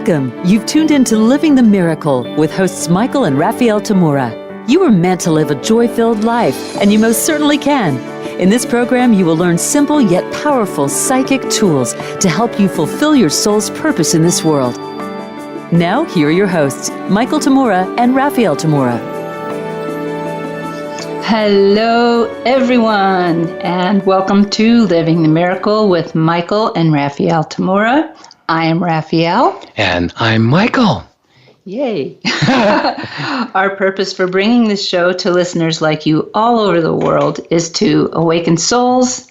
Welcome. You've tuned into Living the Miracle with hosts Michael and Raphaelle Tamura. You were meant to live a joy-filled life, and you most certainly can. In this program, you will learn simple yet powerful psychic tools to help you fulfill your soul's purpose in this world. Now, here are your hosts, Michael Tamura and Raphaelle Tamura. Hello, everyone, and welcome to Living the Miracle with Michael and Raphaelle Tamura. I am Raphaelle. And I'm Michael. Yay. Our purpose for bringing this show to listeners like you all over the world is to awaken souls,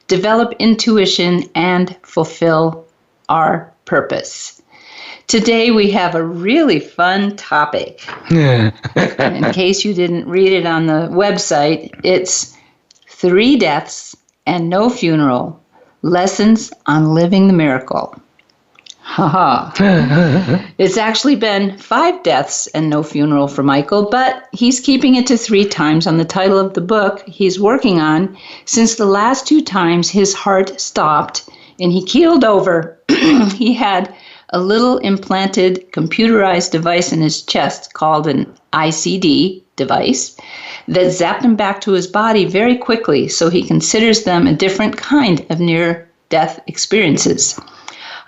develop intuition, and fulfill our purpose. Today we have a really fun topic. In case you didn't read it on the website, it's 3 deaths and no funeral, lessons on living the miracle. Haha. It's actually been 5 deaths and no funeral for Michael, but he's keeping it to 3 times on the title of the book he's working on, since the last 2 times his heart stopped and he keeled over. He had a little implanted computerized device in his chest called an ICD device that zapped him back to his body very quickly, so he considers them a different kind of near-death experiences.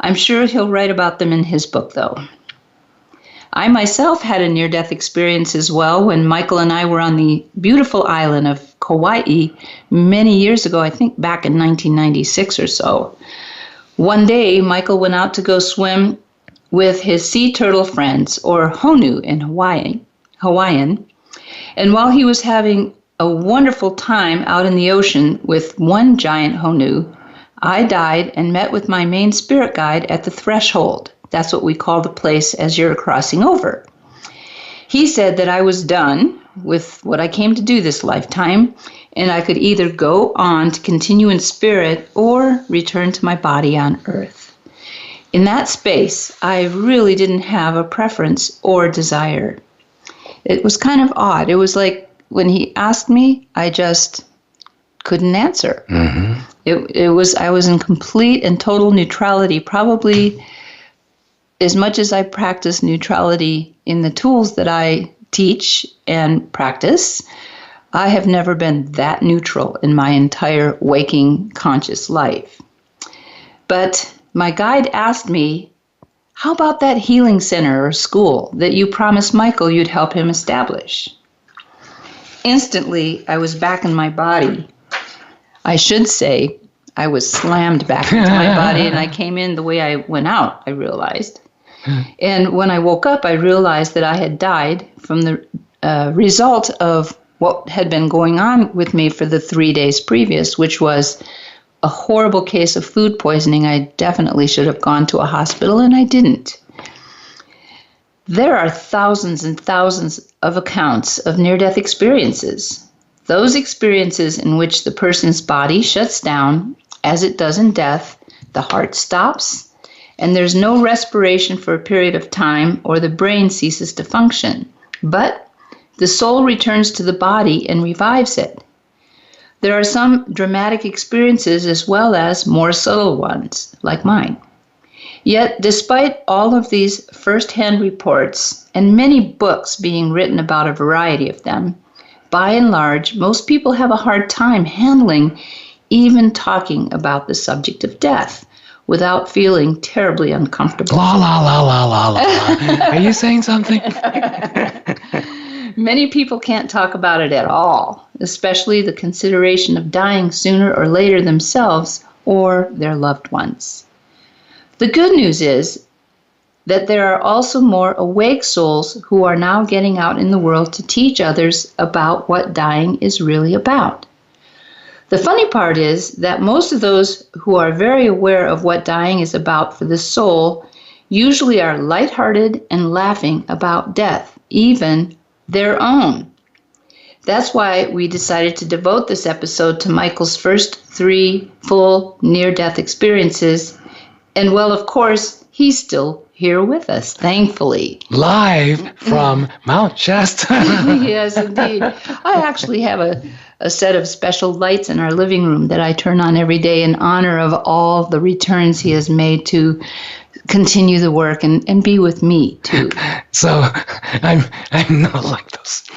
I'm sure he'll write about them in his book, though. I myself had a near-death experience as well when Michael and I were on the beautiful island of Kauai many years ago, I think back in 1996 or so. One day, Michael went out to go swim with his sea turtle friends, or honu in Hawaiian, and while he was having a wonderful time out in the ocean with one giant honu, I died and met with my main spirit guide at the threshold. That's what we call the place as you're crossing over. He said that I was done with what I came to do this lifetime, and I could either go on to continue in spirit or return to my body on earth. In that space, I really didn't have a preference or desire. It was kind of odd. It was like when he asked me, I just couldn't answer. Mm-hmm. I was in complete and total neutrality, probably as much as I practice neutrality in the tools that I teach and practice. I have never been that neutral in my entire waking conscious life. But my guide asked me, how about that healing center or school that you promised Michael you'd help him establish? Instantly, I was back in my body. I should say I was slammed back into my body, and I came in the way I went out, I realized. And when I woke up, I realized that I had died from the result of what had been going on with me for the 3 days previous, which was a horrible case of food poisoning. I definitely should have gone to a hospital, and I didn't. There are thousands and thousands of accounts of near-death experiences. Those experiences in which the person's body shuts down, as it does in death, the heart stops, and there's no respiration for a period of time, or the brain ceases to function. But the soul returns to the body and revives it. There are some dramatic experiences as well as more subtle ones, like mine. Yet, despite all of these first-hand reports and many books being written about a variety of them, by and large, most people have a hard time handling even talking about the subject of death without feeling terribly uncomfortable. La, la, la, la, la, la. Are you saying something? Many people can't talk about it at all, especially the consideration of dying sooner or later themselves or their loved ones. The good news is that there are also more awake souls who are now getting out in the world to teach others about what dying is really about. The funny part is that most of those who are very aware of what dying is about for the soul usually are lighthearted and laughing about death, even their own. That's why we decided to devote this episode to Michael's first 3 full near-death experiences. And well, of course, he's still here with us, thankfully. Live from Mount Shasta. Yes, indeed. I actually have a set of special lights in our living room that I turn on every day in honor of all the returns he has made to continue the work and be with me too. So I'm not like those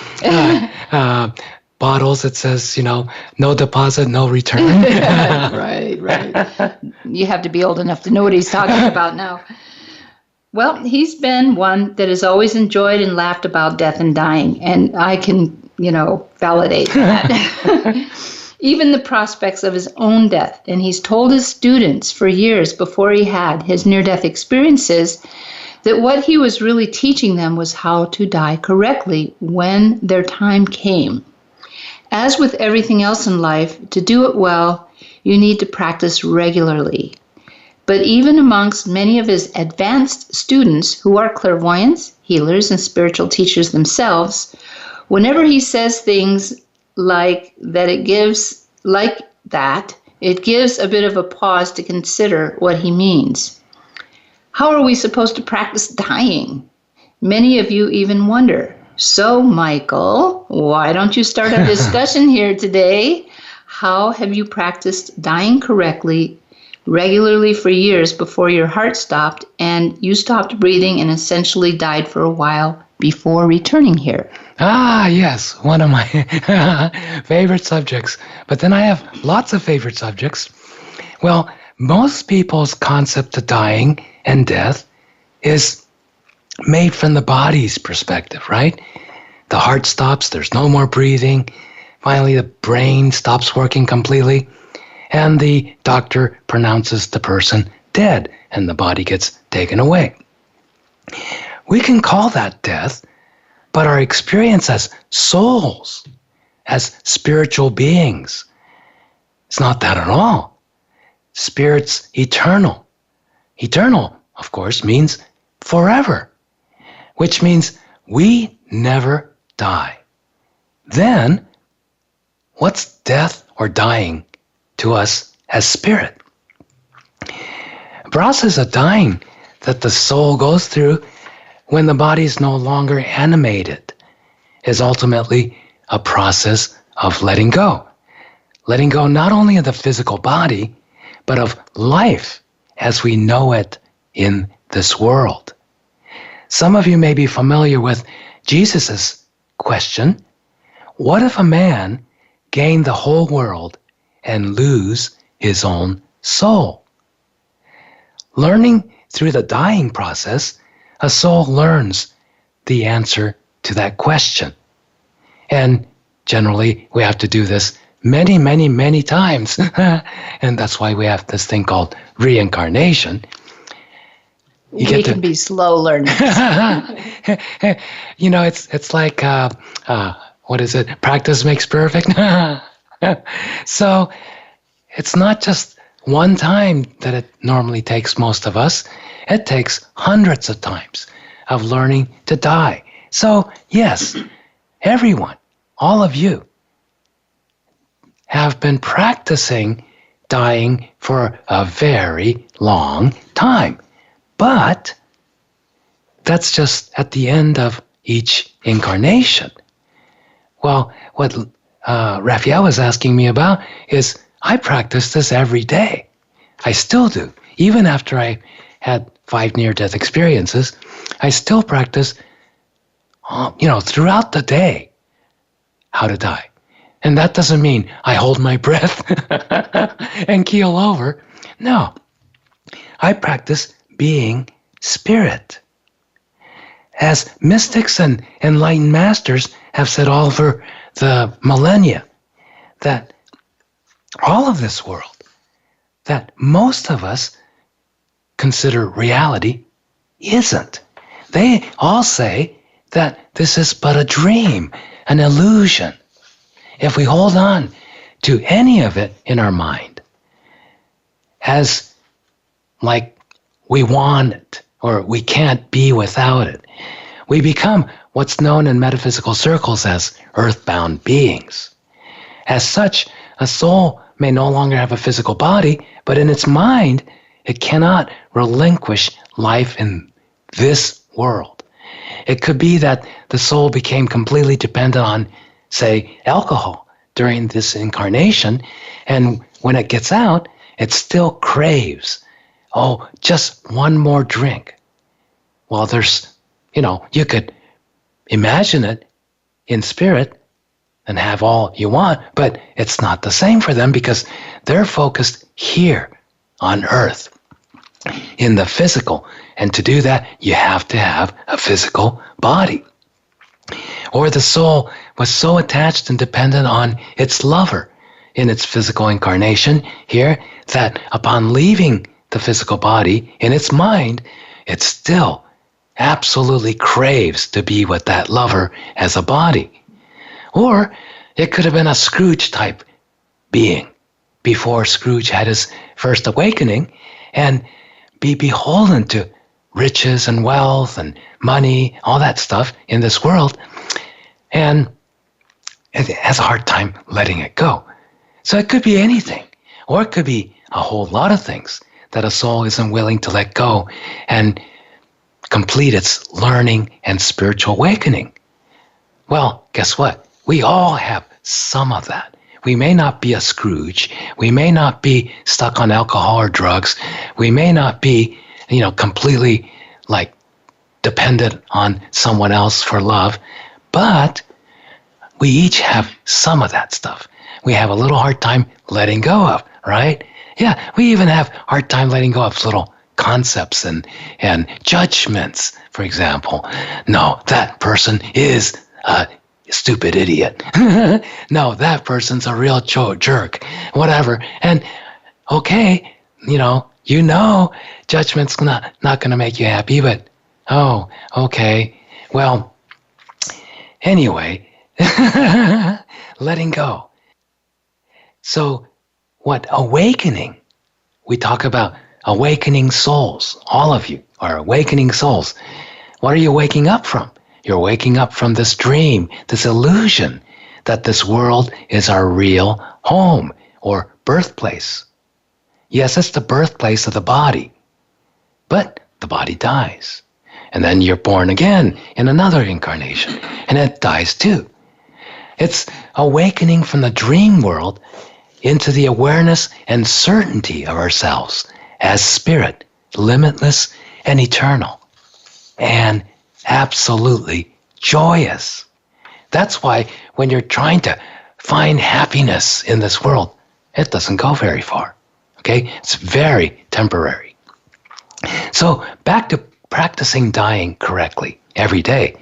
bottles that says, no deposit, no return. Right. You have to be old enough to know what he's talking about now. Well, he's been one that has always enjoyed and laughed about death and dying, and I can, validate that. Even the prospects of his own death. And he's told his students for years before he had his near-death experiences that what he was really teaching them was how to die correctly when their time came. As with everything else in life, to do it well, you need to practice regularly. But even amongst many of his advanced students who are clairvoyants, healers, and spiritual teachers themselves, whenever he says things like that, it gives a bit of a pause to consider what he means. How are we supposed to practice dying? Many of you even wonder. So, Michael, why don't you start a discussion here today? How have you practiced dying correctly, regularly for years before your heart stopped and you stopped breathing and essentially died for a while before returning here? Ah, yes, one of my favorite subjects. But then I have lots of favorite subjects. Well, most people's concept of dying and death is made from the body's perspective, right? The heart stops, there's no more breathing. Finally, the brain stops working completely, and the doctor pronounces the person dead, and the body gets taken away. We can call that death, but our experience as souls, as spiritual beings, it's not that at all. Spirit's eternal. Eternal, of course, means forever, which means we never die. Then, what's death or dying to us as spirit? A process of dying that the soul goes through when the body is no longer animated is ultimately a process of letting go. Letting go not only of the physical body, but of life as we know it in this world. Some of you may be familiar with Jesus' question, what if a man gained the whole world and lose his own soul? Learning through the dying process, a soul learns the answer to that question. And generally, we have to do this many, many, many times. And that's why we have this thing called reincarnation. We can be slow learners. It's like, what is it? Practice makes perfect. So it's not just one time that it normally takes most of us. It takes hundreds of times of learning to die. So yes, everyone, all of you, have been practicing dying for a very long time. But that's just at the end of each incarnation. Well, what Raphaelle was asking me about is I practice this every day. I still do. Even after I had 5 near-death experiences, I still practice, throughout the day how to die. And that doesn't mean I hold my breath and keel over. No, I practice being spirit. As mystics and enlightened masters have said all over the millennia, that all of this world, that most of us consider reality, isn't. They all say that this is but a dream, an illusion. If we hold on to any of it in our mind as like we want it or we can't be without it, we become what's known in metaphysical circles as earthbound beings. As such, a soul may no longer have a physical body, but in its mind, it cannot relinquish life in this world. It could be that the soul became completely dependent on, say, alcohol during this incarnation, and when it gets out, it still craves oh, just one more drink. Well, you could imagine it in spirit and have all you want, but it's not the same for them because they're focused here on earth in the physical. And to do that, you have to have a physical body. Or the soul was so attached and dependent on its lover in its physical incarnation here that upon leaving the physical body in its mind, it still absolutely craves to be with that lover as a body. Or it could have been a Scrooge type being before Scrooge had his first awakening and be beholden to riches and wealth and money, all that stuff in this world, and it has a hard time letting it go. So it could be anything, or it could be a whole lot of things that a soul isn't willing to let go and complete its learning and spiritual awakening. Well, guess what? We all have some of that. We may not be a Scrooge. We may not be stuck on alcohol or drugs. We may not be, completely like dependent on someone else for love, but we each have some of that stuff. We have a little hard time letting go of, right? Yeah, we even have hard time letting go of little concepts and judgments, for example. No, that person is a stupid idiot. No, that person's a real jerk, whatever. And okay, judgment's not going to make you happy, but oh, okay. Well, anyway, letting go. So what awakening? We talk about awakening souls. All of you are awakening souls. What are you waking up from? You're waking up from this dream, this illusion that this world is our real home or birthplace. Yes, it's the birthplace of the body, but the body dies. And then you're born again in another incarnation, and it dies too. It's awakening from the dream world into the awareness and certainty of ourselves as spirit, limitless and eternal, and absolutely joyous. That's why when you're trying to find happiness in this world, it doesn't go very far. Okay? It's very temporary. So back to practicing dying correctly every day.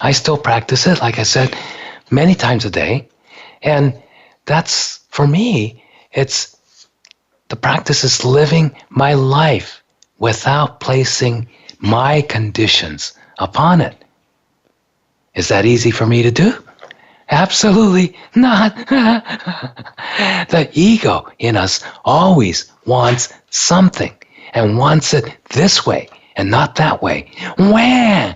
I still practice it, like I said, many times a day. And that's, for me, the practice is living my life without placing my conditions upon it. Is that easy for me to do? Absolutely not. The ego in us always wants something and wants it this way and not that way. Wah!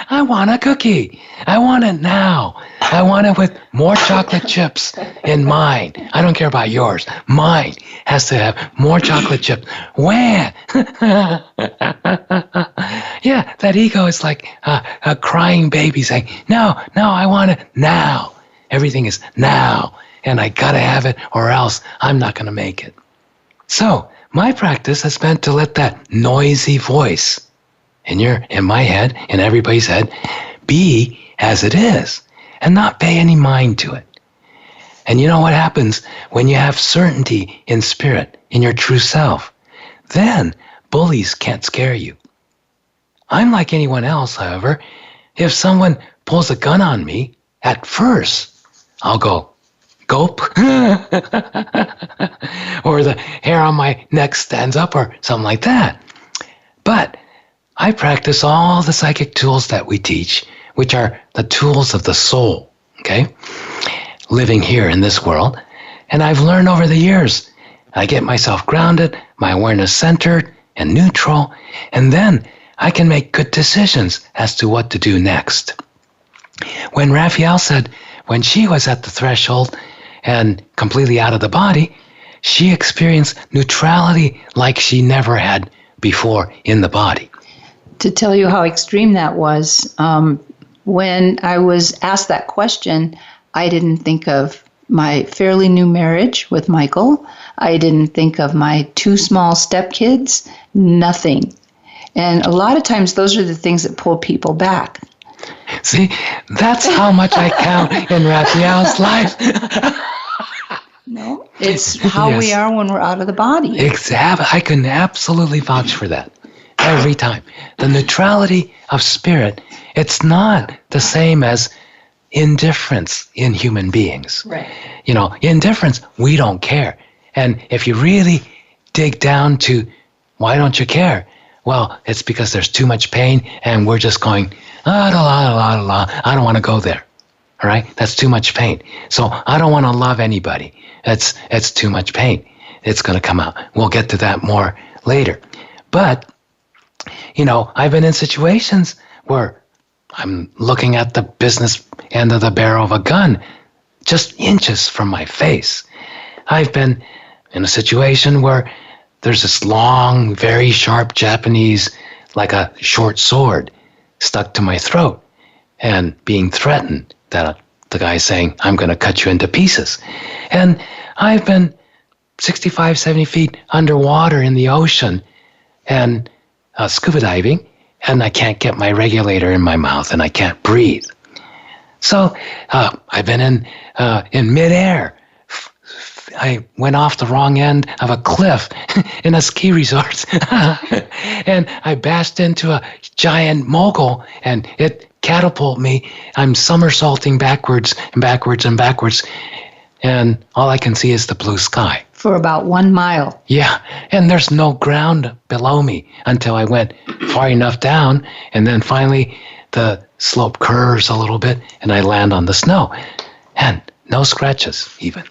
I want a cookie. I want it now. I want it with more chocolate chips in mine. I don't care about yours. Mine has to have more chocolate chips. Wah! Yeah, that ego is like a crying baby saying, no, I want it now. Everything is now, and I gotta have it or else I'm not gonna make it. So, my practice has been to let that noisy voice in my head, in everybody's head, be as it is and not pay any mind to it. And you know what happens when you have certainty in spirit, in your true self? Then bullies can't scare you. I'm like anyone else, however. If someone pulls a gun on me, at first, I'll go, gulp, or the hair on my neck stands up or something like that. But I practice all the psychic tools that we teach, which are the tools of the soul, okay? Living here in this world. And I've learned over the years, I get myself grounded, my awareness centered and neutral, and then I can make good decisions as to what to do next. When Raphaelle said, when she was at the threshold and completely out of the body, she experienced neutrality like she never had before in the body. To tell you how extreme that was, when I was asked that question, I didn't think of my fairly new marriage with Michael. I didn't think of my 2 small stepkids, nothing. And a lot of times those are the things that pull people back. See, that's how much I count in Raphaelle's life. No, it's how we are when we're out of the body. Exactly. I can absolutely vouch for that every time. The neutrality of spirit, it's not the same as indifference in human beings. Right. Indifference, we don't care. And if you really dig down to why don't you care? Well, it's because there's too much pain and we're just going, I don't want to go there. All right? That's too much pain. So I don't want to love anybody. It's too much pain. It's going to come out. We'll get to that more later. But, I've been in situations where I'm looking at the business end of the barrel of a gun just inches from my face. I've been in a situation where there's this long, very sharp Japanese, like a short sword, stuck to my throat and being threatened that the guy's saying, I'm going to cut you into pieces. And I've been 65, 70 feet underwater in the ocean and scuba diving, and I can't get my regulator in my mouth and I can't breathe. So I've been in midair. I went off the wrong end of a cliff in a ski resort and I bashed into a giant mogul and it catapulted me. I'm somersaulting backwards and backwards and backwards, and all I can see is the blue sky. For about 1 mile. Yeah, and there's no ground below me until I went far enough down, and then finally the slope curves a little bit and I land on the snow. And no scratches even.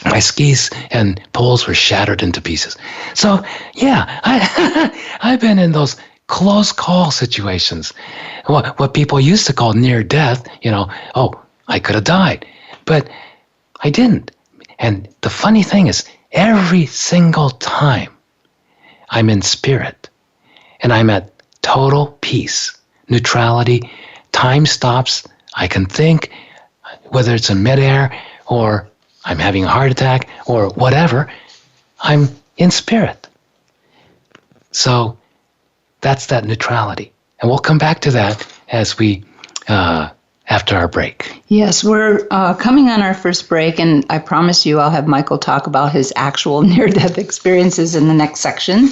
My skis and poles were shattered into pieces. So, yeah, I've been in those close call situations. What people used to call near death, I could have died. But I didn't. And the funny thing is, every single time I'm in spirit and I'm at total peace, neutrality, time stops, I can think, whether it's in midair or I'm having a heart attack or whatever, I'm in spirit. So that's that neutrality. And we'll come back to that as we, after our break. Yes, we're coming on our first break, and I promise you I'll have Michael talk about his actual near-death experiences in the next section.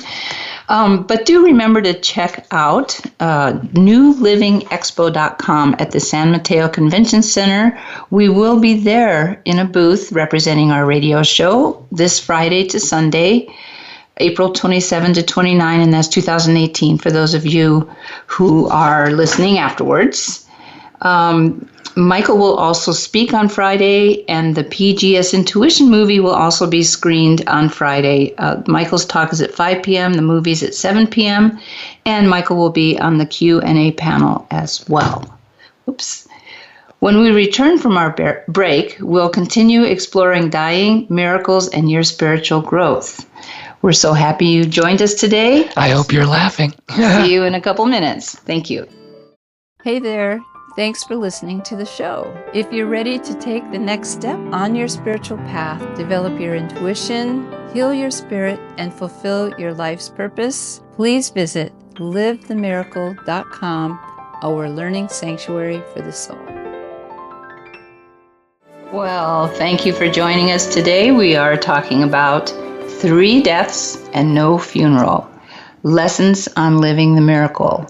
But do remember to check out newlivingexpo.com at the San Mateo Convention Center. We will be there in a booth representing our radio show this Friday to Sunday, April 27 to 29, and that's 2018 for those of you who are listening afterwards. Michael will also speak on Friday, and the PGS Intuition movie will also be screened on Friday. Michael's talk is at 5 p.m., the movie's at 7 p.m., and Michael will be on the Q&A panel as well. Oops. When we return from our break, we'll continue exploring dying, miracles, and your spiritual growth. We're so happy you joined us today. I hope you're laughing. See you in a couple minutes. Thank you. Hey there. Thanks for listening to the show. If you're ready to take the next step on your spiritual path, develop your intuition, heal your spirit, and fulfill your life's purpose, please visit livethemiracle.com, our learning sanctuary for the soul. Well, thank you for joining us today. We are talking about 3 deaths and no funeral. Lessons on living the miracle.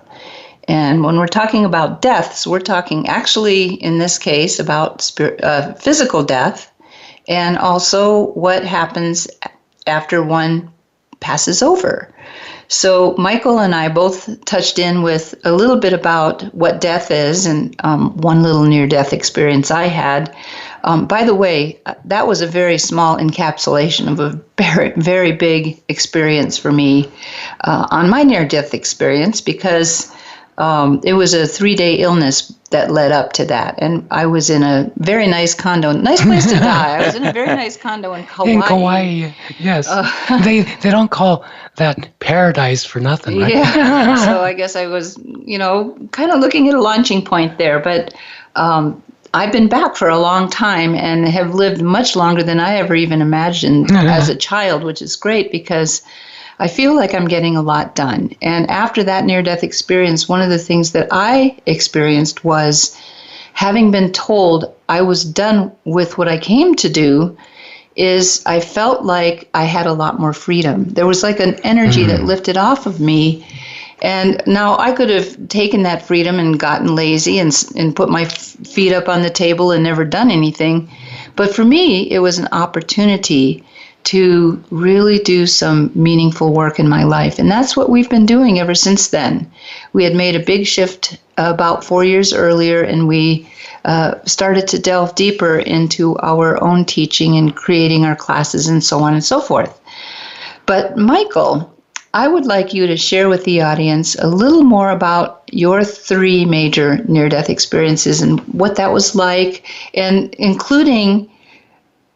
And when we're talking about deaths, we're talking actually, in this case, about physical death, and also what happens after one passes over. So Michael and I both touched in with a little bit about what death is, and one little near-death experience I had. By the way, that was a very small encapsulation of a very, very big experience for me on my near-death experience, because it was a 3-day illness that led up to that. And I was in a very nice condo, nice place to die. I was in a very nice condo in Kauai. In Kauai, yes. They don't call that paradise for nothing, right? Yeah. So I guess I was, kind of looking at a launching point there. But on I've been back for a long time and have lived much longer than I ever even imagined as a child, which is great because I feel like I'm getting a lot done. And after that near-death experience, one of the things that I experienced was having been told I was done with what I came to do, is I felt like I had a lot more freedom. There was like an energy that lifted off of me. And now I could have taken that freedom and gotten lazy and put my feet up on the table and never done anything. But for me, it was an opportunity to really do some meaningful work in my life. And that's what we've been doing ever since then. We had made a big shift about 4 years earlier, and we started to delve deeper into our own teaching and creating our classes and so on and so forth. But Michael, I would like you to share with the audience a little more about your 3 major near-death experiences and what that was like, and including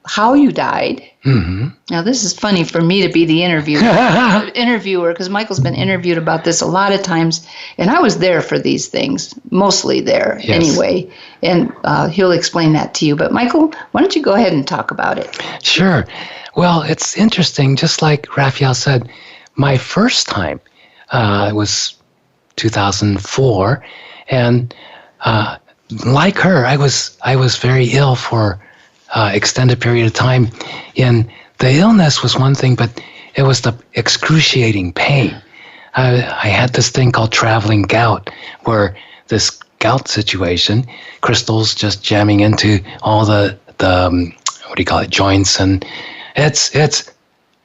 how you died. Mm-hmm. Now, this is funny for me to be the interviewer, because Michael's been interviewed about this a lot of times, and I was there for these things, mostly there anyway, and he'll explain that to you. But Michael, why don't you go ahead and talk about it? Sure. Well, it's interesting, just like Raphaelle said, my first time was 2004, and like her, I was very ill for extended period of time. And the illness was one thing, but it was the excruciating pain. I had this thing called traveling gout, where this gout situation, crystals just jamming into all the joints, and it's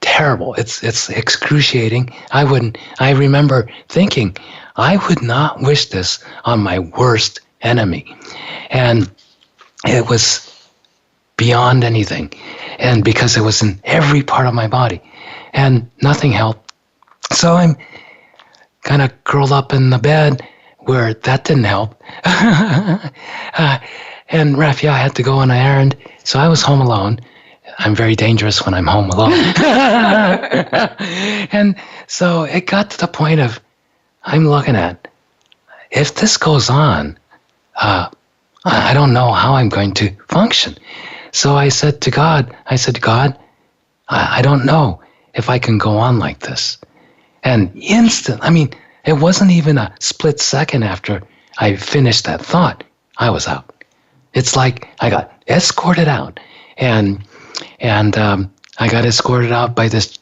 terrible. It's excruciating. I remember thinking, I would not wish this on my worst enemy. And it was beyond anything. And because it was in every part of my body, and nothing helped. So I'm kind of curled up in the bed where that didn't help. And Raphaelle had to go on an errand. So I was home alone. I'm very dangerous when I'm home alone. And so it got to the point of, I'm looking at, if this goes on, I don't know how I'm going to function. So I said to God, I don't know if I can go on like this. And it wasn't even a split second after I finished that thought, I was out. It's like I got escorted out. And I got escorted out by this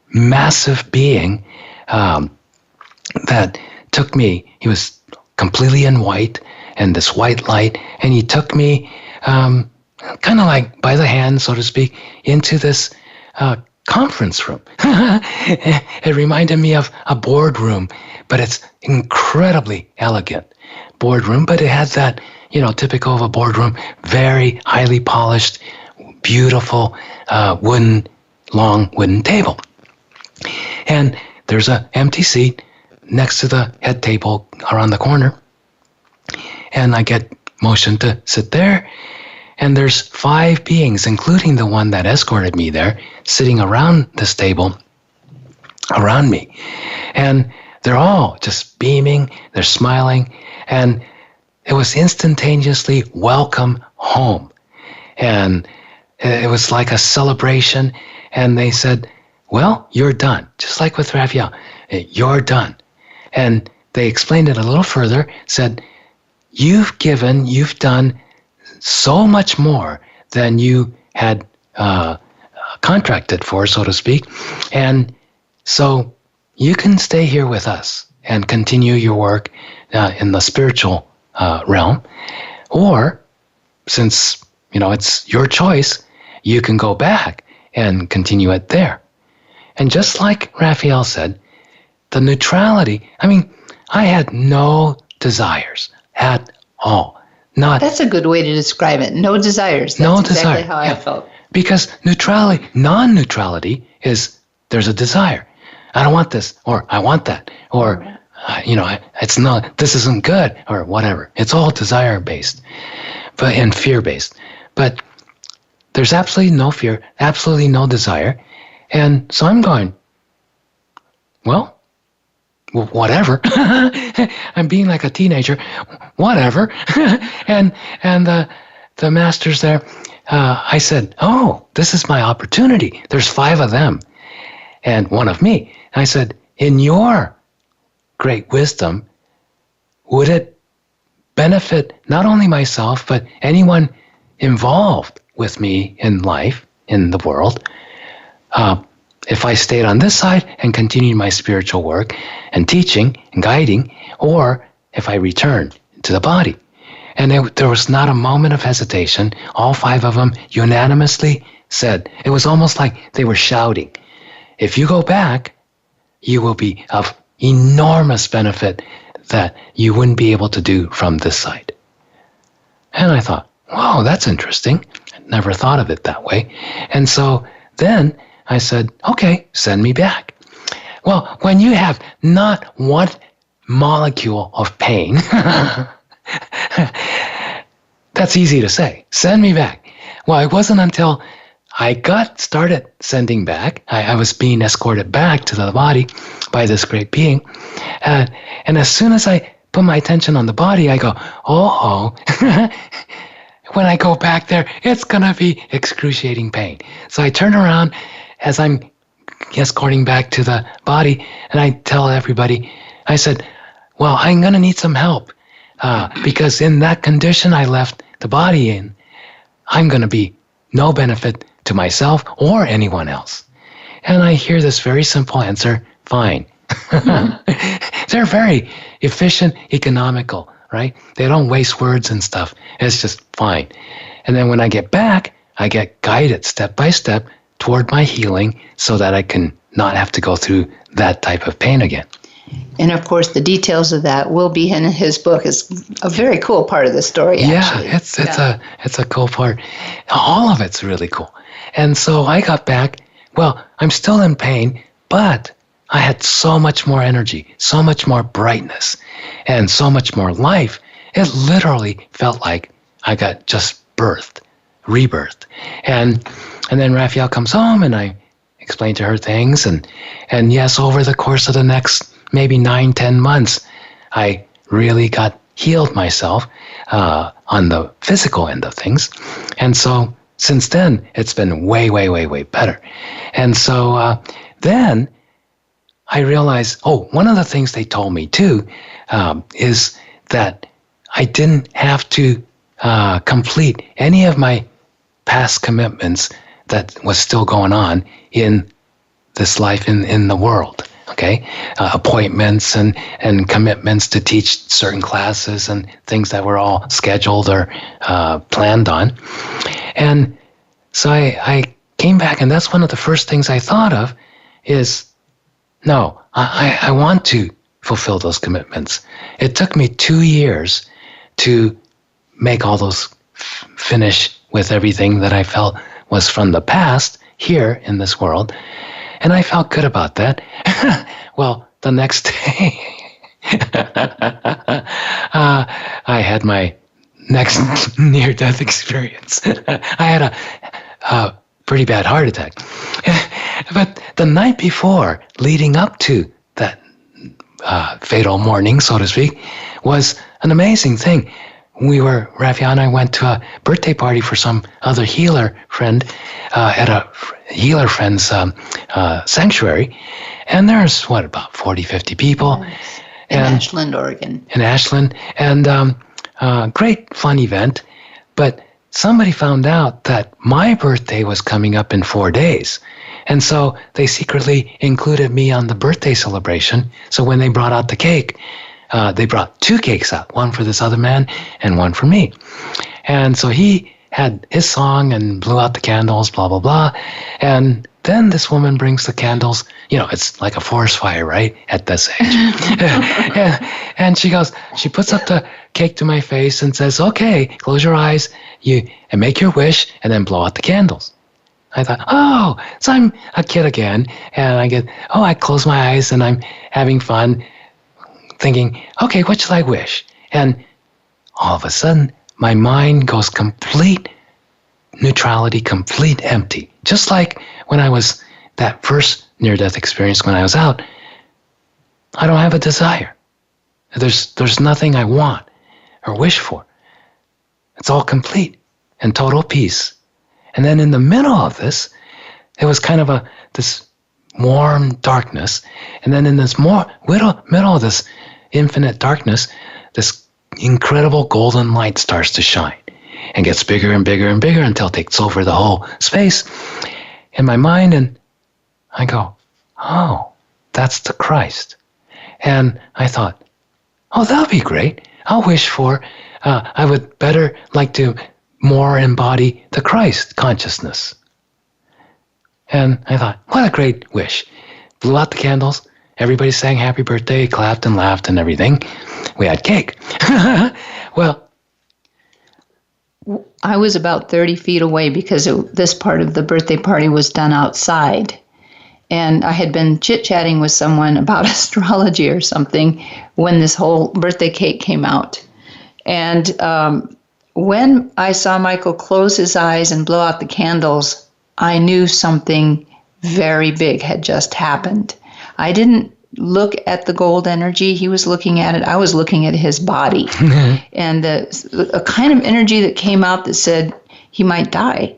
massive being that took me. He was completely in white and this white light, and he took me kind of like by the hand, so to speak, into this conference room. It reminded me of a boardroom, but it's incredibly elegant boardroom, but it has that, typical of a boardroom, very highly polished, beautiful long wooden table. And there's an empty seat next to the head table around the corner. And I get motioned to sit there. And there's 5 beings, including the one that escorted me there, sitting around this table, around me. And they're all just beaming, they're smiling, and it was instantaneously welcome home. And it was like a celebration, and they said, well, you're done. Just like with Raphaelle, you're done. And they explained it a little further, said, you've done so much more than you had contracted for, so to speak. And so you can stay here with us and continue your work in the spiritual realm. Or, since, it's your choice, you can go back and continue it there. And just like Raphaelle said, the neutrality, I had no desires at all. That's a good way to describe it. No desires. That's exactly how I felt. Because non-neutrality is, there's a desire. I don't want this, or I want that, or, it's not, this isn't good, or whatever. It's all desire-based and fear-based. But there's absolutely no fear, absolutely no desire. And so I'm going, well, whatever. I'm being like a teenager, whatever. and the masters there, I said, oh, this is my opportunity. There's 5 of them and 1 of me. And I said, in your great wisdom, would it benefit not only myself, but anyone involved with me in life, in the world, if I stayed on this side and continued my spiritual work and teaching and guiding, or if I returned to the body? And there was not a moment of hesitation. All 5 of them unanimously said, it was almost like they were shouting, if you go back, you will be of enormous benefit that you wouldn't be able to do from this side. And I thought, wow, that's interesting. I never thought of it that way. And so then I said, okay, send me back. Well, when you have not one molecule of pain, that's easy to say. Send me back. Well, it wasn't until I got started sending back, I was being escorted back to the body by this great being. And as soon as I put my attention on the body, I go, oh. When I go back there, it's going to be excruciating pain. So I turn around as I'm escorting back to the body, and I tell everybody, I said, well, I'm going to need some help because in that condition I left the body in, I'm going to be no benefit to myself or anyone else. And I hear this very simple answer, fine. They're very efficient, economical, right? They don't waste words and stuff. It's just fine. And then when I get back, I get guided step by step toward my healing so that I can not have to go through that type of pain again. And of course, the details of that will be in his book. It's a very cool part of the story, actually. Yeah, it's a cool part. All of it's really cool. And so I got back. Well, I'm still in pain, but I had so much more energy, so much more brightness, and so much more life. It literally felt like I got just rebirthed. And then Raphaelle comes home, and I explain to her things. And yes, over the course of the next maybe 9-10 months, I really got healed myself on the physical end of things. And so since then, it's been way, way, way, way better. And so then I realized, one of the things they told me too is that I didn't have to complete any of my past commitments that was still going on in this life in the world. Okay, appointments and commitments to teach certain classes and things that were all scheduled or planned on. And so I came back, and that's one of the first things I thought of is, no, I want to fulfill those commitments. It took me 2 years to make all those finish with everything that I felt was from the past here in this world. And I felt good about that. Well, the next day, I had my next near-death experience. I had a pretty bad heart attack. But the night before, leading up to that fatal morning, so to speak, was an amazing thing. Raphaelle and I went to a birthday party for some other healer friend at a healer friend's sanctuary. And there's, about 40, 50 people. In Ashland, Oregon. In Ashland. And great fun event. But somebody found out that my birthday was coming up in 4 days. And so they secretly included me on the birthday celebration. So when they brought out the cake, they brought 2 cakes out, one for this other man and one for me. And so he had his song and blew out the candles, blah, blah, blah. And then this woman brings the candles. It's like a forest fire, right? At this age. and she puts up the cake to my face and says, okay, close your eyes and make your wish and then blow out the candles. I thought, so I'm a kid again. And I close my eyes and I'm having fun, thinking, okay, what should I wish? And all of a sudden, my mind goes complete neutrality, complete empty. Just like when I was that first near-death experience when I was out, I don't have a desire. There's nothing I want or wish for. It's all complete. and total peace. And then in the middle of this, it was kind of this warm darkness. And then in this middle of this infinite darkness, this incredible golden light starts to shine and gets bigger and bigger and bigger until it takes over the whole space in my mind. And I go, oh, that's the Christ. And I thought, oh, that'll be great. I'll wish for, I would better like to more embody the Christ consciousness. And I thought, what a great wish. Blew out the candles. Everybody sang happy birthday, clapped and laughed and everything. We had cake. Well, I was about 30 feet away because this part of the birthday party was done outside. And I had been chit-chatting with someone about astrology or something when this whole birthday cake came out. And when I saw Michael close his eyes and blow out the candles, I knew something very big had just happened. I didn't look at the gold energy. He was looking at it. I was looking at his body. And a kind of energy that came out that said he might die.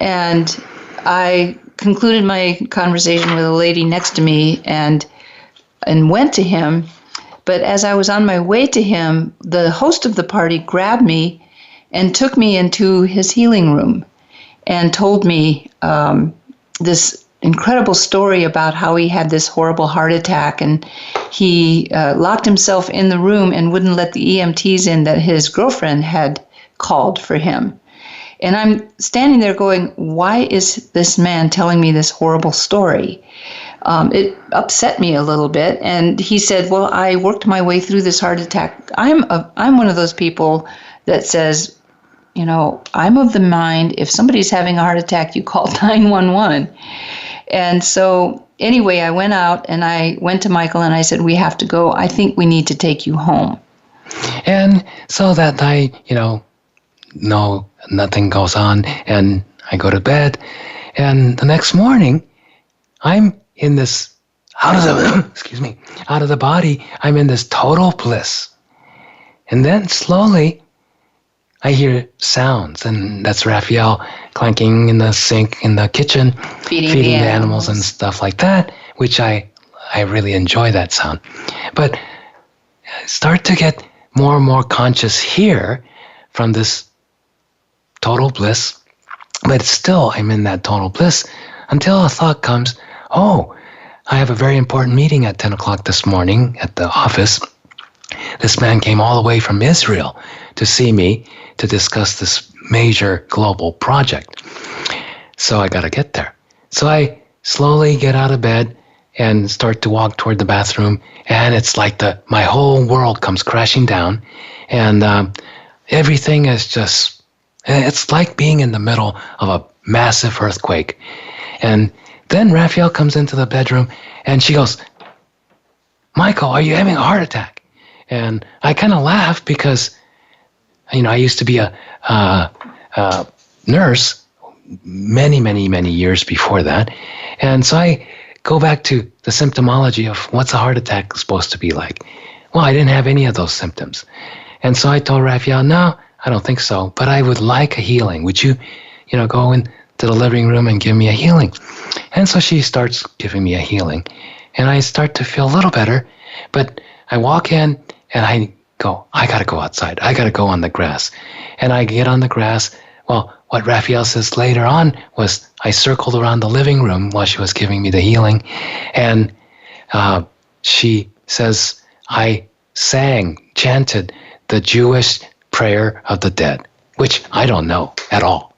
And I concluded my conversation with a lady next to me and went to him. But as I was on my way to him, the host of the party grabbed me and took me into his healing room and told me this incredible story about how he had this horrible heart attack, and he locked himself in the room and wouldn't let the EMTs in that his girlfriend had called for him. And I'm standing there going, why is this man telling me this horrible story? It upset me a little bit. And he said, well, I worked my way through this heart attack. I'm one of those people that says, you know, I'm of the mind, if somebody's having a heart attack, you call 911. And so anyway, I went out and I went to Michael and I said, we have to go. I think we need to take you home. And so that night, no, nothing goes on, and I go to bed. And the next morning, I'm in this out of the body. I'm in this total bliss. And then slowly, I hear sounds, and that's Raphaelle clanking in the sink in the kitchen, feeding the animals and stuff like that, which I really enjoy that sound. But I start to get more and more conscious here from this total bliss, but still I'm in that total bliss until a thought comes, oh, I have a very important meeting at 10 o'clock this morning at the office. This man came all the way from Israel to see me to discuss this major global project. So I got to get there. So I slowly get out of bed and start to walk toward the bathroom, and it's like my whole world comes crashing down, and everything is just, it's like being in the middle of a massive earthquake. And then Raphaelle comes into the bedroom and she goes, Michael, are you having a heart attack? And I kind of laugh because, I used to be a nurse many, many, many years before that. And so I go back to the symptomology of what's a heart attack supposed to be like. Well, I didn't have any of those symptoms. And so I told Raphaelle, no, I don't think so, but I would like a healing. Would you, go into the living room and give me a healing? And so she starts giving me a healing. And I start to feel a little better, but I walk in and I go, I got to go outside. I got to go on the grass. And I get on the grass. Well, what Raphaelle says later on was I circled around the living room while she was giving me the healing. And she says I chanted the Jewish prayer of the dead, which I don't know at all.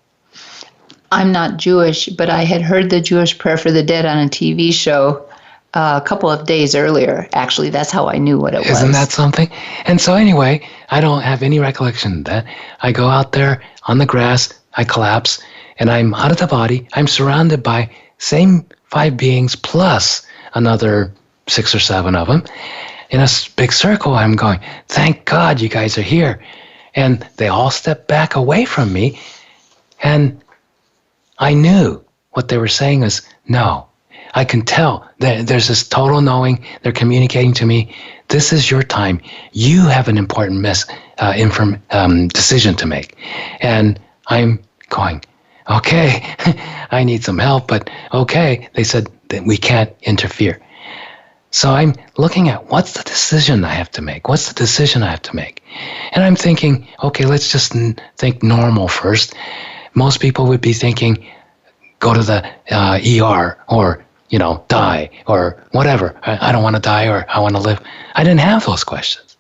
I'm not Jewish, but I had heard the Jewish prayer for the dead on a TV show a couple of days earlier. Actually, that's how I knew what it was. Isn't that something? And so anyway, I don't have any recollection of that. I go out there on the grass, I collapse, and I'm out of the body. I'm surrounded by same 5 beings plus another 6 or 7 of them. In a big circle, I'm going, thank God you guys are here. And they all step back away from me. And I knew what they were saying is, no, I can tell that there's this total knowing. They're communicating to me, this is your time. You have an important decision to make. And I'm going, okay, I need some help, but okay. They said that we can't interfere. So I'm looking at what's the decision I have to make? What's the decision I have to make? And I'm thinking, okay, let's just think normal first. Most people would be thinking, go to the ER or, die or whatever. I don't want to die or I want to live. I didn't have those questions.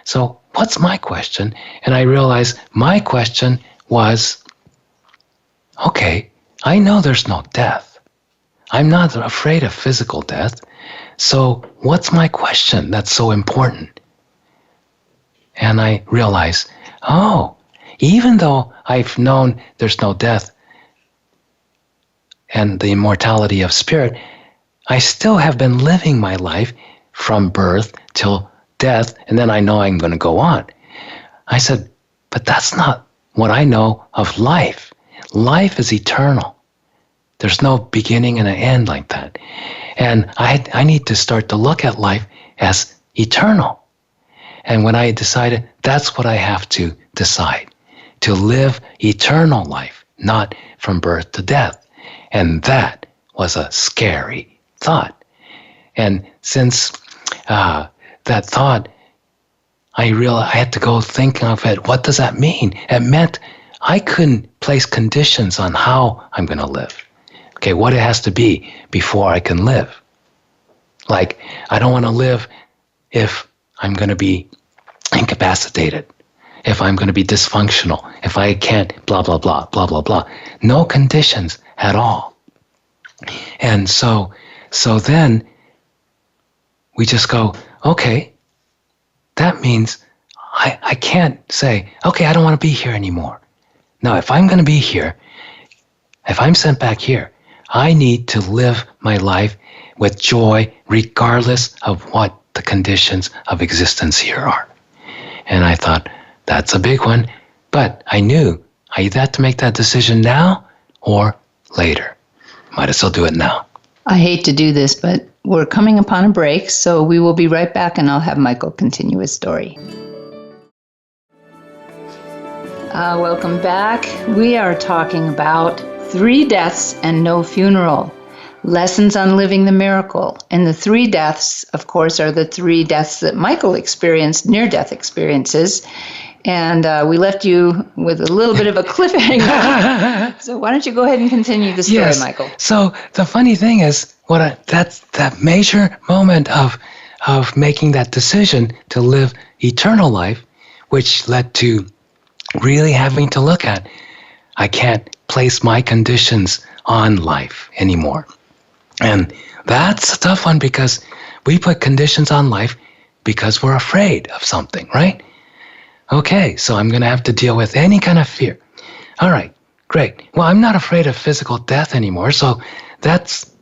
So what's my question? And I realized my question was, okay, I know there's no death. I'm not afraid of physical death. So what's my question that's so important? And I realized, even though I've known there's no death and the immortality of spirit, I still have been living my life from birth till death, and then I know I'm going to go on. I said, but that's not what I know of life. Life is eternal. There's no beginning and an end like that. And I need to start to look at life as eternal. And when I decided, that's what I have to decide, to live eternal life, not from birth to death. And that was a scary thought. And since that thought, I realized I had to go think of it. What does that mean? It meant I couldn't place conditions on how I'm going to live. Okay, what it has to be before I can live. Like, I don't want to live if I'm going to be incapacitated, if I'm going to be dysfunctional, if I can't blah, blah, blah, blah, blah, blah. No conditions at all. And so then we just go, okay, that means I can't say, okay, I don't want to be here anymore. No, if I'm going to be here, if I'm sent back here, I need to live my life with joy regardless of what the conditions of existence here are. And I thought, that's a big one. But I knew I either had to make that decision now or later. Might as well do it now. I hate to do this, but we're coming upon a break, so we will be right back and I'll have Michael continue his story. Welcome back. We are talking about 3 deaths and no funeral. Lessons on living the miracle. And the 3 deaths, of course, are the 3 deaths that Michael experienced, near-death experiences. And we left you with a little bit of a cliffhanger. So why don't you go ahead and continue the story, yes. Michael? So the funny thing is, that's that major moment of making that decision to live eternal life, which led to really having to look at, I can't place my conditions on life anymore. And that's a tough one because we put conditions on life because we're afraid of something, right? Okay, so I'm going to have to deal with any kind of fear. All right, great. Well, I'm not afraid of physical death anymore, so that's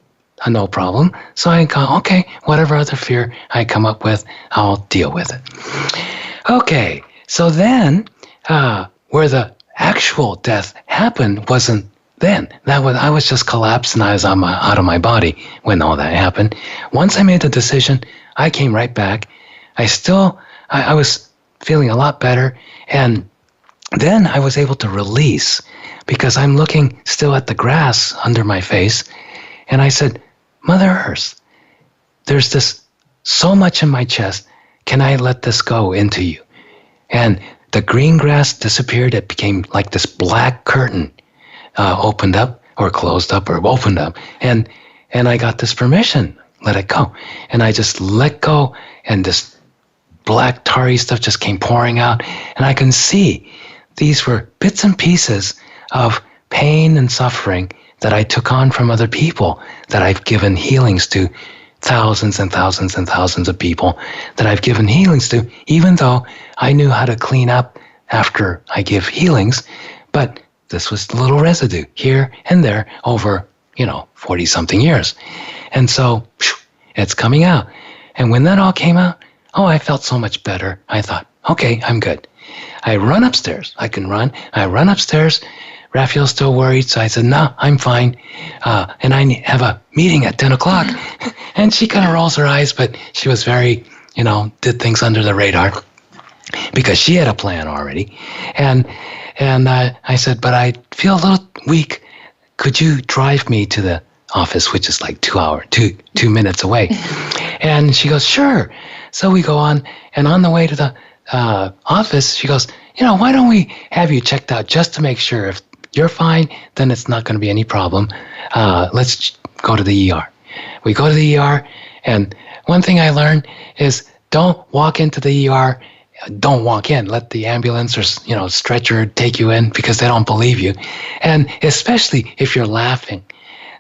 a no problem. So I go, okay, whatever other fear I come up with, I'll deal with it. Okay, so then where the actual death happened wasn't then. I was just collapsed and I was out of my body when all that happened. Once I made the decision, I came right back. I was feeling a lot better. And then I was able to release because I'm looking still at the grass under my face. And I said, Mother Earth, there's this so much in my chest. Can I let this go into you? And the green grass disappeared. It became like this black curtain, opened up or closed up or opened up. And I got this permission, let it go. And I just let go and this black tarry stuff just came pouring out. And I can see these were bits and pieces of pain and suffering that I took on from other people, that I've given healings to, thousands and thousands and thousands of people that I've given healings to, even though I knew how to clean up after I give healings. But this was a little residue here and there over, 40-something years. And so it's coming out. And when that all came out, I felt so much better. I thought, okay, I'm good. I run upstairs. I can run. I run upstairs. Raphaelle's still worried, so I said, no, I'm fine. And I have a meeting at 10 o'clock. And she kind of rolls her eyes, but she was very, did things under the radar. because she had a plan already. And I said, but I feel a little weak. Could you drive me to the office, which is like 2 minutes away? And she goes, sure. So we go on, and on the way to the office, she goes, why don't we have you checked out just to make sure? If you're fine, then it's not going to be any problem. Let's go to the ER. We go to the ER, and one thing I learned is don't walk into the ER. Don't walk in. Let the ambulance or stretcher take you in, because they don't believe you, and especially if you're laughing.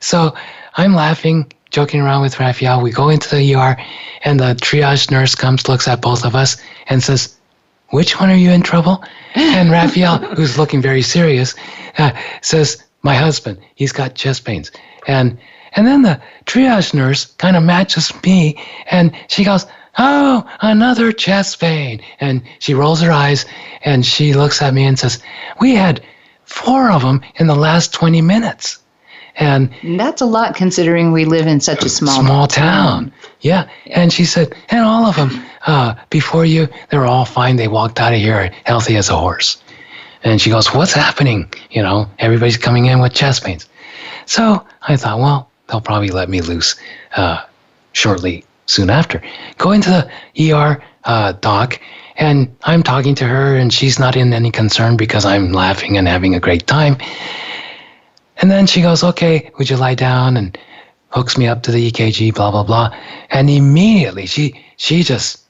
So I'm laughing, joking around with Raphaelle. We go into the ER, and the triage nurse comes, looks at both of us, and says, which one are you in trouble? And Raphaelle, who's looking very serious, says, my husband, he's got chest pains. And then the triage nurse kind of matches me, and she goes, oh, another chest pain. And she rolls her eyes, and she looks at me and says, we had 4 of them in the last 20 minutes. And that's a lot considering we live in such a small town. Yeah. And she said, and all of them before you, they were all fine. They walked out of here healthy as a horse. And she goes, what's happening? Everybody's coming in with chest pains. So I thought, well, they'll probably let me loose soon after. Go into the ER doc, and I'm talking to her, and she's not in any concern because I'm laughing and having a great time. And then she goes, okay, would you lie down, and hooks me up to the EKG, blah, blah, blah. And immediately she just,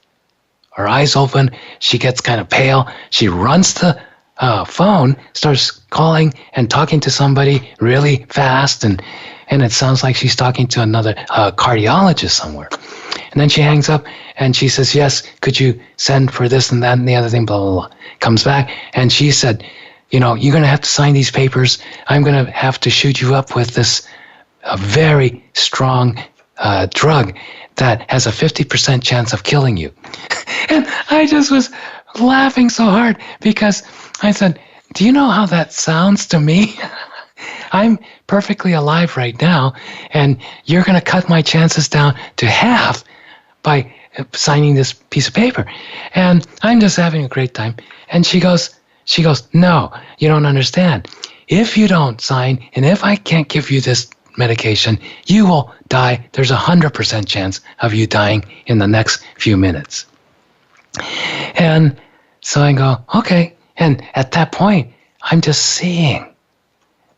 her eyes open, she gets kind of pale. She runs to the phone, starts calling and talking to somebody really fast. And it sounds like she's talking to another cardiologist somewhere. And then she hangs up and she says, yes, could you send for this and that and the other thing, blah, blah, blah. Comes back and she said, you're going to have to sign these papers. I'm going to have to shoot you up with this very strong drug that has a 50% chance of killing you. And I just was laughing so hard because I said, do you know how that sounds to me? I'm perfectly alive right now, and you're going to cut my chances down to half by signing this piece of paper. And I'm just having a great time. And she goes, no, you don't understand. If you don't sign, and if I can't give you this medication, you will die. There's 100% chance of you dying in the next few minutes. And so I go, okay. And at that point, I'm just seeing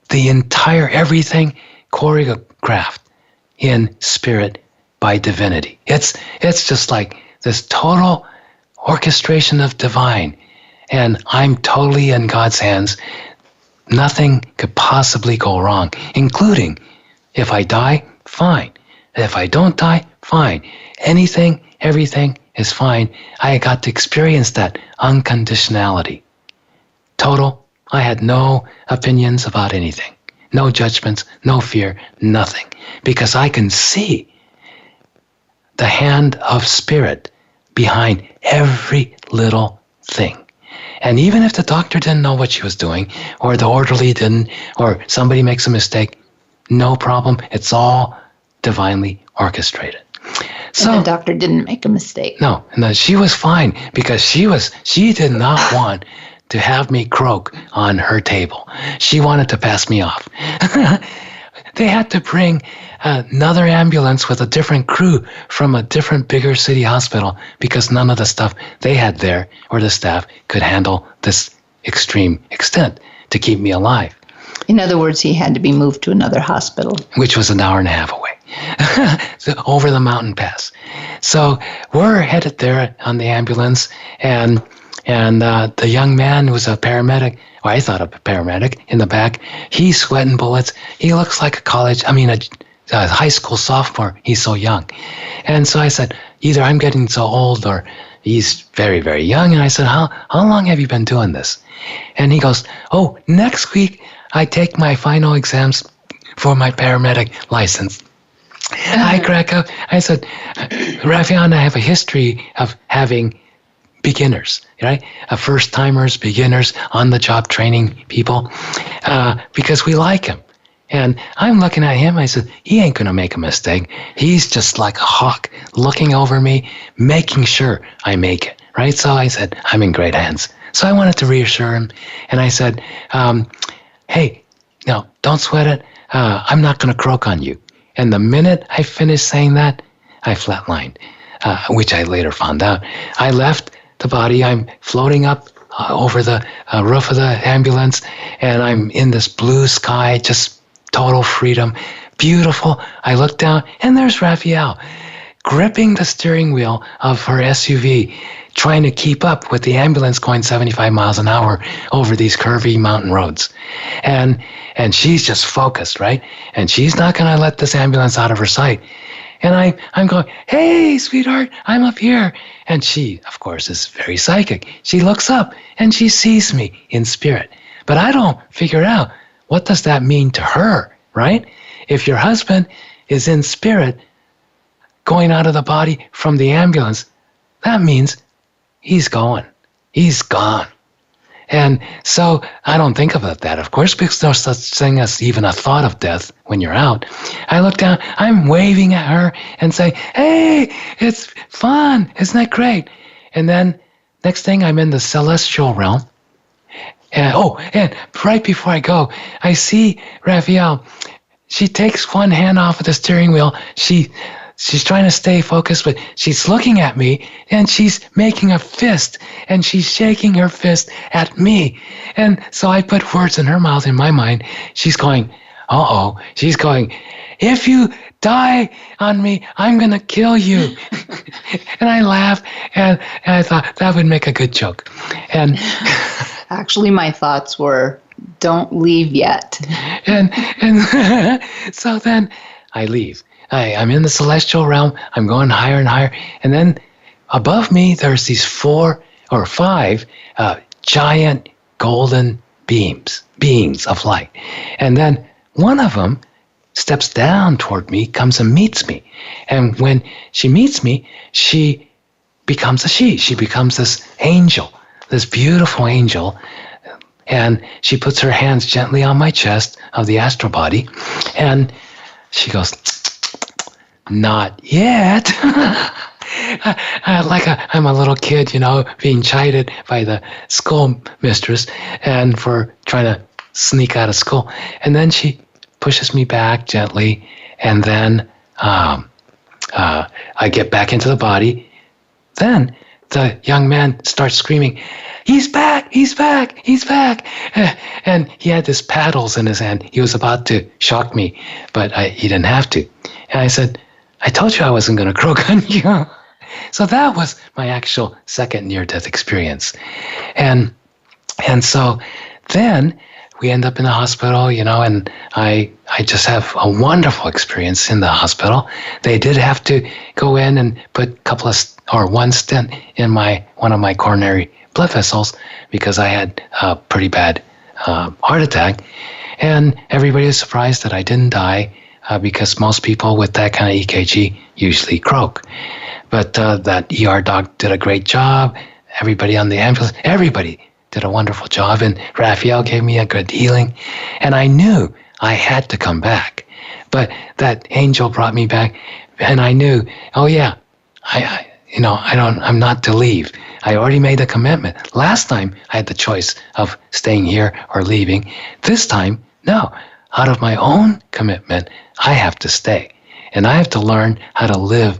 the entire everything choreographed in spirit by divinity. It's just like this total orchestration of divine. And I'm totally in God's hands. Nothing could possibly go wrong, including if I die, fine. If I don't die, fine. Anything, everything is fine. I got to experience that unconditionality. Total. I had no opinions about anything. No judgments, no fear, nothing. Because I can see the hand of spirit behind every little thing. And even if the doctor didn't know what she was doing, or the orderly didn't, or somebody makes a mistake, no problem. It's all divinely orchestrated. So and the doctor didn't make a mistake. No, she was fine because she did not want to have me croak on her table. She wanted to pass me off. They had to bring another ambulance with a different crew from a different bigger city hospital because none of the stuff they had there or the staff could handle this extreme extent to keep me alive. In other words, he had to be moved to another hospital. Which was an hour and a half away, over the mountain pass. So we're headed there on the ambulance, and the young man who was a paramedic, or I thought a paramedic, in the back, he's sweating bullets. He looks like a high school sophomore. He's so young. And so I said, either I'm getting so old or he's very, very young. And I said, how long have you been doing this? And he goes, oh, next week I take my final exams for my paramedic license. I crack up. I said, Raphaelle and I have a history of having beginners, right? First-timers, beginners, on-the-job training people, because we like him. And I'm looking at him, I said, he ain't going to make a mistake. He's just like a hawk looking over me, making sure I make it, right? So I said, I'm in great hands. So I wanted to reassure him. And I said, hey, no, don't sweat it. I'm not going to croak on you. And the minute I finished saying that, I flatlined, which I later found out. I left the body. I'm floating up over the roof of the ambulance, and I'm in this blue sky, just total freedom. Beautiful. I look down, and there's Raphaelle, gripping the steering wheel of her SUV, trying to keep up with the ambulance going 75 miles an hour over these curvy mountain roads. And she's just focused, right? And she's not going to let this ambulance out of her sight. And I'm going, hey, sweetheart, I'm up here. And she, of course, is very psychic. She looks up and she sees me in spirit. But I don't figure out, what does that mean to her, right? If your husband is in spirit going out of the body from the ambulance, that means he's going. He's gone. And so I don't think about that, of course, because there's no such thing as even a thought of death when you're out. I look down, I'm waving at her and say, hey, it's fun. Isn't that great? And then next thing, I'm in the celestial realm. And right before I go, I see Raphaelle. She takes one hand off of the steering wheel. She's trying to stay focused, but she's looking at me, and she's making a fist, and she's shaking her fist at me. And so I put words in her mouth, in my mind. She's going, uh-oh. She's going, if you die on me, I'm going to kill you. And I laughed, and I thought that would make a good joke. And actually, my thoughts were, don't leave yet. And so then I leave. I'm in the celestial realm. I'm going higher and higher. And then above me, there's these 4 or 5 giant golden beings of light. And then one of them steps down toward me, comes and meets me. And when she meets me, she becomes a she. She becomes this angel, this beautiful angel. And she puts her hands gently on my chest of the astral body. And she goes, not yet. I'm a little kid, being chided by the school mistress and for trying to sneak out of school. And then she pushes me back gently, and then I get back into the body. Then the young man starts screaming, he's back, he's back, he's back. And he had this paddles in his hand. He was about to shock me, but he didn't have to. And I said, I told you I wasn't going to croak on you. So that was my actual second near-death experience. And so then we end up in the hospital, and I just have a wonderful experience in the hospital. They did have to go in and put one stent in one of my coronary blood vessels because I had a pretty bad heart attack. And everybody was surprised that I didn't die because most people with that kind of EKG usually croak. But that ER doc did a great job. Everybody on the ambulance, everybody did a wonderful job. And Raphaelle gave me a good healing. And I knew I had to come back. But that angel brought me back. And I knew, oh yeah, I'm not to leave. I already made a commitment. Last time I had the choice of staying here or leaving. This time, no. Out of my own commitment, I have to stay. And I have to learn how to live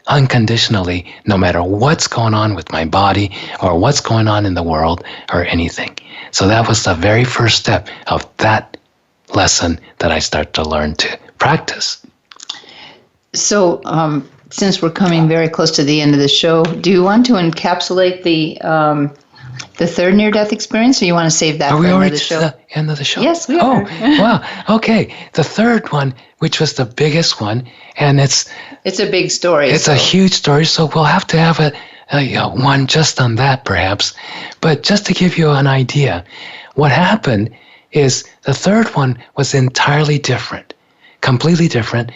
unconditionally, no matter what's going on with my body or what's going on in the world or anything. So that was the very first step of that lesson that I start to learn to practice. So, since we're coming very close to the end of the show, do you want to encapsulate the third near-death experience, or you want to save that for the end of the show? Are we already to the end of the show? Yes, we are. Oh, wow. Okay. The third one, which was the biggest one, and it's a big story. It's a huge story, so we'll have to have one just on that, perhaps. But just to give you an idea, what happened is the third one was entirely different, completely different.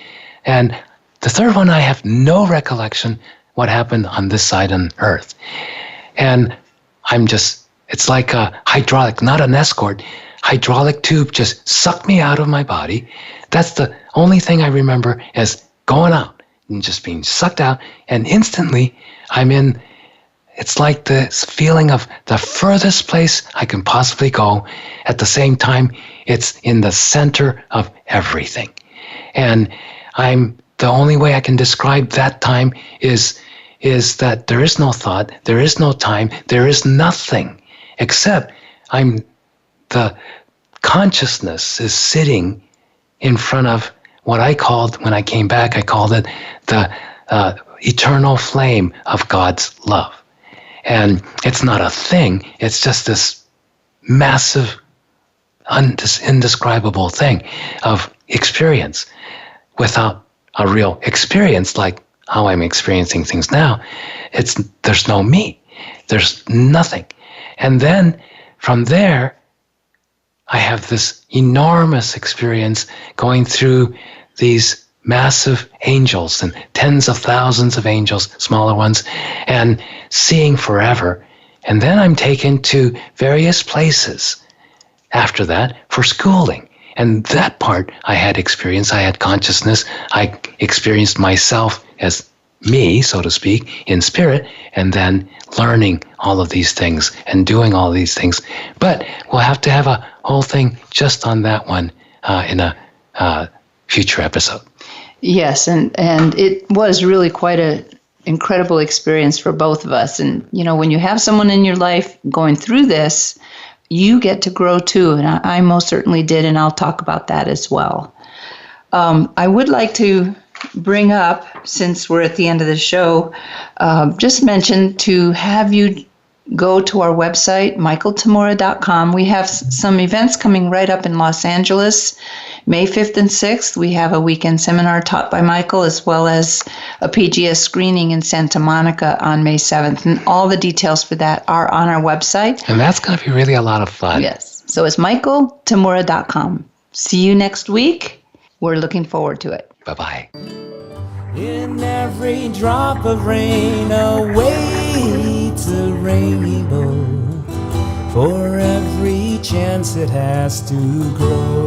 And the third one, I have no recollection what happened on this side on Earth. And it's like a hydraulic, not an escort, hydraulic tube just sucked me out of my body. That's the only thing I remember as going out and just being sucked out. And instantly I'm in it's like this feeling of the furthest place I can possibly go. At the same time, it's in the center of everything. And the only way I can describe that time is that there is no thought, there is no time, there is nothing except the consciousness is sitting in front of what I called, when I came back, I called it the eternal flame of God's love. And it's not a thing, it's just this massive, indescribable thing of experience without a real experience like how I'm experiencing things now. There's no me, there's nothing. And then from there, I have this enormous experience going through these massive angels and tens of thousands of angels, smaller ones, and seeing forever. And then I'm taken to various places after that for schooling. And that part I had experience, I had consciousness, I experienced myself as me, so to speak, in spirit, and then learning all of these things and doing all these things. But we'll have to have a whole thing just on that one in a future episode. Yes, and it was really quite an incredible experience for both of us. And, when you have someone in your life going through this, you get to grow too. And I most certainly did, and I'll talk about that as well. I would like to bring up, since we're at the end of the show, just mention to have you go to our website, michaeltamura.com. We have some events coming right up in Los Angeles. May 5th and 6th, we have a weekend seminar taught by Michael, as well as a PGS screening in Santa Monica on May 7th. And all the details for that are on our website. And that's going to be really a lot of fun. Yes. So it's michaeltamura.com. See you next week. We're looking forward to it. Bye-bye. In every drop of rain awaits a rainbow. For every chance it has to grow.